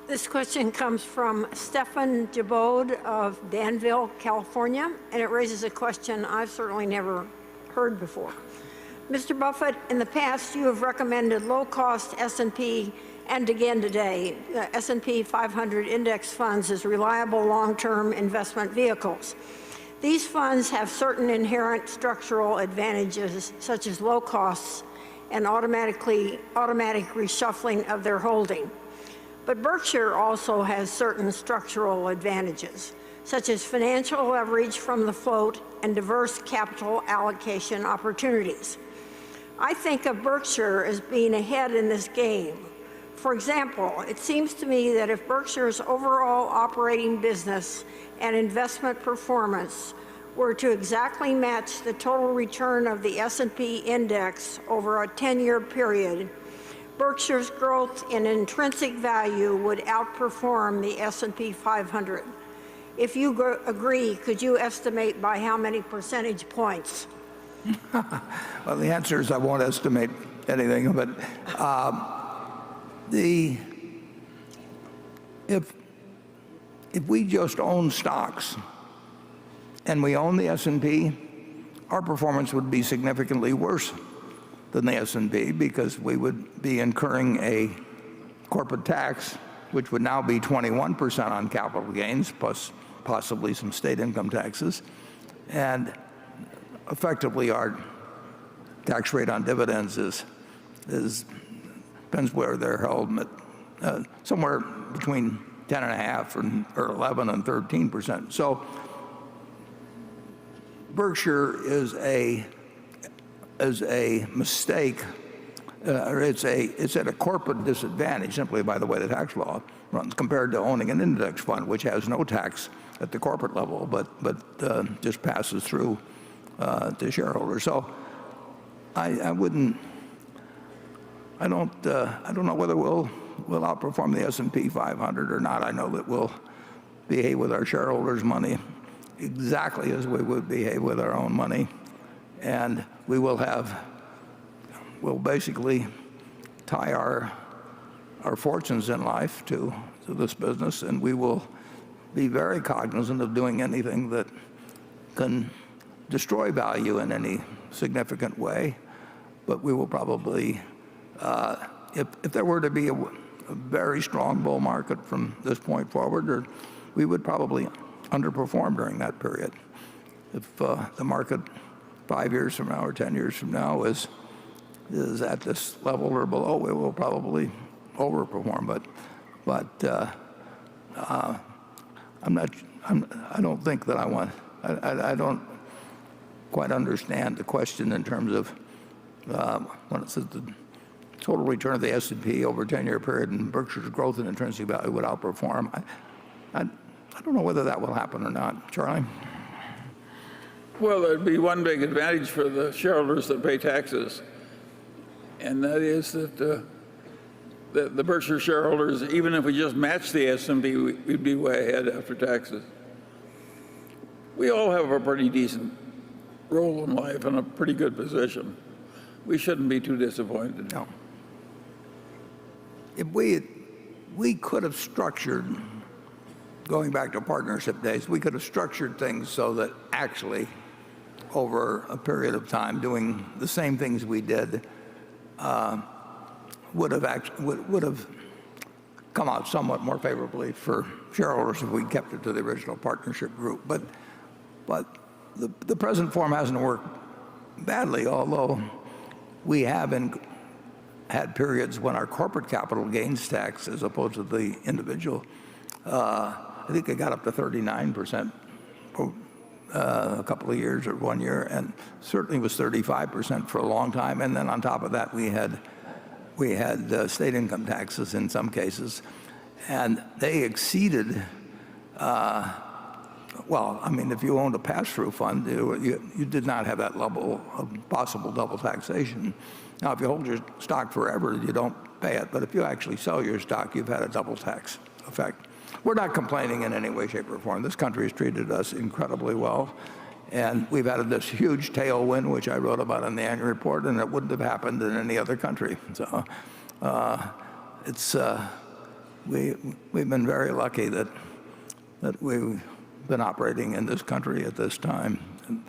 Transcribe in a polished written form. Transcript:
This question comes from Stefan Jabode of Danville, California, and it raises a question I've certainly never heard before. Mr. Buffett, in the past you have recommended low-cost S&P and again today, S&P 500 index funds as reliable long-term investment vehicles. These funds have certain inherent structural advantages, such as low costs and automatic reshuffling of their holding. But Berkshire also has certain structural advantages, such as financial leverage from the float and diverse capital allocation opportunities. I think of Berkshire as being ahead in this game. For example, it seems to me that if Berkshire's overall operating business and investment performance were to exactly match the total return of the S&P index over a 10-year period, Berkshire's growth in intrinsic value would outperform the S&P 500. If you agree, could you estimate by how many percentage points? Well, the answer is I won't estimate anything, but if we just own stocks and we own the S&P, our performance would be significantly worse than the S&P because we would be incurring a corporate tax, which would now be 21% on capital gains, plus possibly some state income taxes. And effectively, our tax rate on dividends depends where they're held, but somewhere between 10.5% or 11 and 13%. So Berkshire is a mistake, or it's at a corporate disadvantage simply by the way the tax law runs compared to owning an index fund, which has no tax at the corporate level, but just passes through to shareholders. So I don't know whether we'll outperform the S&P 500 or not. I know that we'll behave with our shareholders' money exactly as we would behave with our own money, and we'll basically tie our fortunes in life to this business, and we will be very cognizant of doing anything that can destroy value in any significant way. But we will probably, if there were to be a very strong bull market from this point forward, we would probably underperform during that period. If the market 5 years from now or 10 years from now is at this level or below, we will probably overperform. But I don't think that I don't quite understand the question in terms of when it says the total return of the S&P over a 10-year period and Berkshire's growth in intrinsic value would outperform. I don't know whether that will happen or not. Charlie? Well, there'd be one big advantage for the shareholders that pay taxes, and that is that the Berkshire shareholders, even if we just matched the S&P, we'd be way ahead after taxes. We all have a pretty decent role in life and a pretty good position. We shouldn't be too disappointed. No. If we could have structured, going back to partnership days, we could have structured things so that actually over a period of time doing the same things we did would have come out somewhat more favorably for shareholders if we kept it to the original partnership group. But the present form hasn't worked badly, although we have had periods when our corporate capital gains tax, as opposed to the individual, I think it got up to 39% for a couple of years or 1 year, and certainly was 35% for a long time. And then on top of that, we had state income taxes in some cases, and they exceeded. Well, I mean, if you owned a pass-through fund, you did not have that level of possible double taxation. Now, if you hold your stock forever, you don't pay it. But if you actually sell your stock, you've had a double tax effect. We're not complaining in any way, shape, or form. This country has treated us incredibly well. And we've had this huge tailwind, which I wrote about in the annual report, and it wouldn't have happened in any other country. So we've been very lucky that we've been operating in this country at this time. And